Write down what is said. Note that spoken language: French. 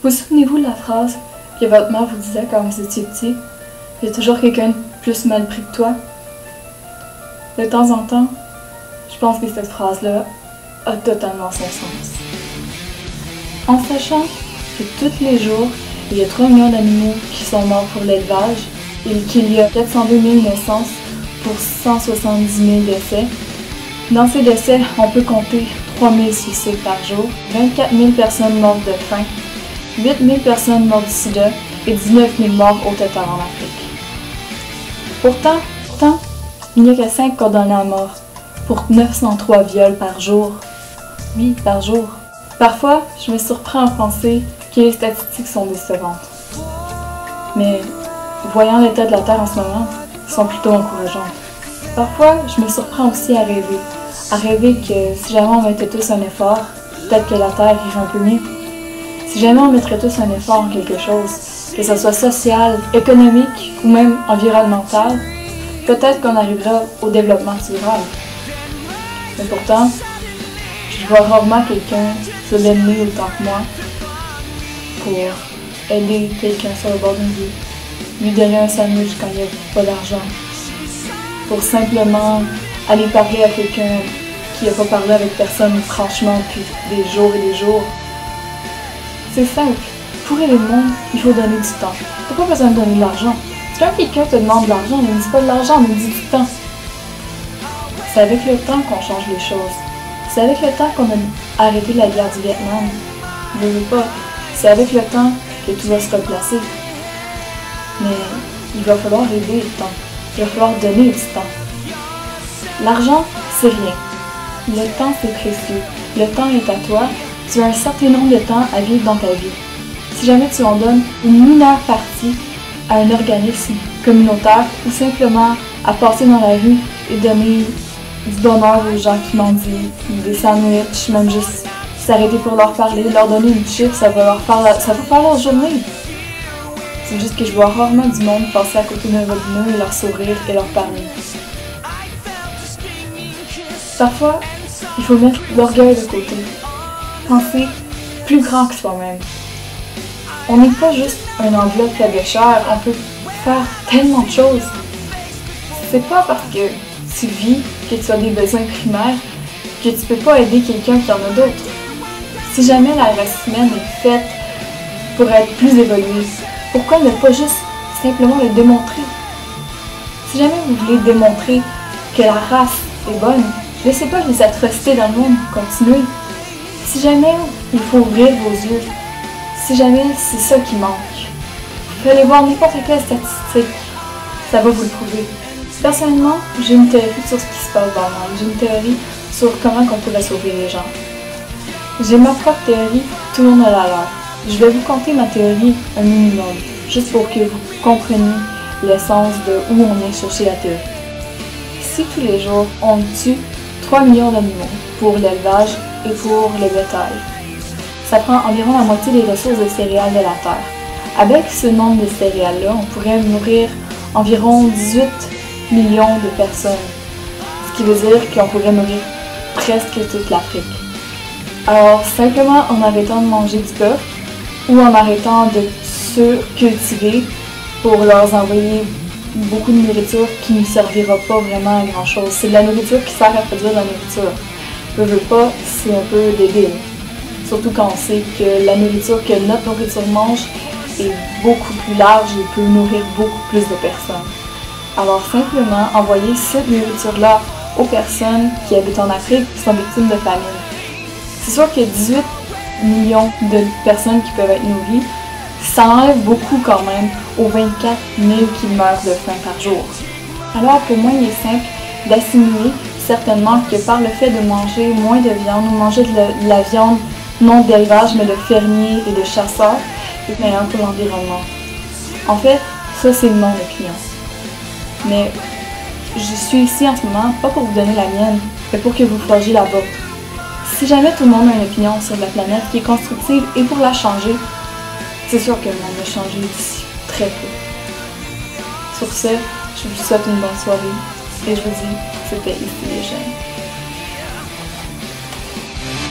Vous souvenez-vous de la phrase que votre mère vous disait quand vous étiez petit? Il y a toujours quelqu'un de plus mal pris que toi. De temps en temps, je pense que cette phrase-là a totalement son sens. En sachant que tous les jours, il y a 3 millions d'animaux qui sont morts pour l'élevage et qu'il y a 402 000 naissances pour 170 000 décès, dans ces décès, on peut compter 3 000 suicides par jour, 24 000 personnes mortes de faim, 8 000 personnes mortes du sida et 19 000 morts au total en Afrique. Pourtant, il n'y a que 5 condamnés à mort pour 903 viols par jour. Oui, par jour. Parfois, je me surprends à penser que les statistiques sont décevantes. Mais, voyant l'état de la Terre en ce moment, elles sont plutôt encourageantes. Parfois, je me surprends aussi à rêver que si jamais on mettait tous un effort, peut-être que la Terre irait un peu mieux. Si jamais on mettrait tous un effort en quelque chose, que ce soit social, économique ou même environnemental, peut-être qu'on arrivera au développement durable. Mais pourtant, je vois rarement quelqu'un se donner autant que moi pour aider quelqu'un sur le bord d'une rue, lui donner un sandwich quand il n'y a pas d'argent, pour simplement aller parler à quelqu'un qui n'a pas parlé avec personne franchement depuis des jours et des jours. C'est simple. Pour aider le monde, il faut donner du temps. Pourquoi pas besoin de donner de l'argent? Si quand quelqu'un te demande de l'argent, ne dis pas de l'argent, mais dis du temps. C'est avec le temps qu'on change les choses. C'est avec le temps qu'on a arrêté la guerre du Vietnam. Je ne veux pas. C'est avec le temps que tout va se replacer. Mais il va falloir aider le temps. Il va falloir donner du temps. L'argent, c'est rien. Le temps, c'est précieux. Le temps est à toi. Tu as un certain nombre de temps à vivre dans ta vie. Si jamais tu en donnes une mineure partie à un organisme communautaire ou simplement à passer dans la rue et donner du bonheur aux gens qui mendient, des sandwichs, même juste s'arrêter pour leur parler, leur donner une chip, ça va faire leur journée. C'est juste que je vois rarement du monde passer à côté d'un robinet et leur sourire et leur parler. Parfois, il faut mettre l'orgueil de côté. Penser plus grand que soi-même. On n'est pas juste un enveloppe de chair, on peut faire tellement de choses. C'est pas parce que tu vis, que tu as des besoins primaires, que tu peux pas aider quelqu'un qui en a d'autres. Si jamais la race humaine est faite pour être plus évoluée, pourquoi ne pas juste simplement le démontrer? Si jamais vous voulez démontrer que la race est bonne, laissez pas les atrocités dans le monde continuer. Si jamais il faut ouvrir vos yeux, si jamais c'est ça qui manque, vous pouvez aller voir n'importe quelle statistique, ça va vous le prouver. Personnellement, j'ai une théorie sur ce qui se passe dans le monde, j'ai une théorie sur comment on pourrait sauver les gens. J'ai ma propre théorie, tout le monde a la leur. Je vais vous conter ma théorie un minimum, juste pour que vous compreniez l'essence de où on est chercher la théorie. Si tous les jours on tue 3 millions d'animaux pour l'élevage et pour le bétail, ça prend environ la moitié des ressources de céréales de la Terre. Avec ce nombre de céréales-là, on pourrait nourrir environ 18 millions de personnes, ce qui veut dire qu'on pourrait nourrir presque toute l'Afrique. Alors, simplement en arrêtant de manger du bœuf ou en arrêtant de surcultiver pour leur envoyer beaucoup de nourriture qui ne servira pas vraiment à grand chose. C'est de la nourriture qui sert à produire de la nourriture. Je veux pas, c'est un peu débile. Surtout quand on sait que la nourriture que notre nourriture mange est beaucoup plus large et peut nourrir beaucoup plus de personnes. Alors simplement envoyer cette nourriture-là aux personnes qui habitent en Afrique qui sont victimes de famine. C'est sûr qu'il y a 18 millions de personnes qui peuvent être nourries, ça enlève beaucoup quand même aux 24 000 qui meurent de faim par jour. Alors pour moi, il est simple d'assimiler certainement que par le fait de manger moins de viande ou manger de la viande non d'élevage mais de fermiers et de chasseurs, c'est meilleur pour l'environnement. En fait, ça c'est mon opinion. Mais je suis ici en ce moment pas pour vous donner la mienne, mais pour que vous forgiez la vôtre. Si jamais tout le monde a une opinion sur la planète qui est constructive et pour la changer, c'est sûr que le monde va changer d'ici très peu. Sur ce, je vous souhaite une bonne soirée et je vous dis, c'était ici les jeunes.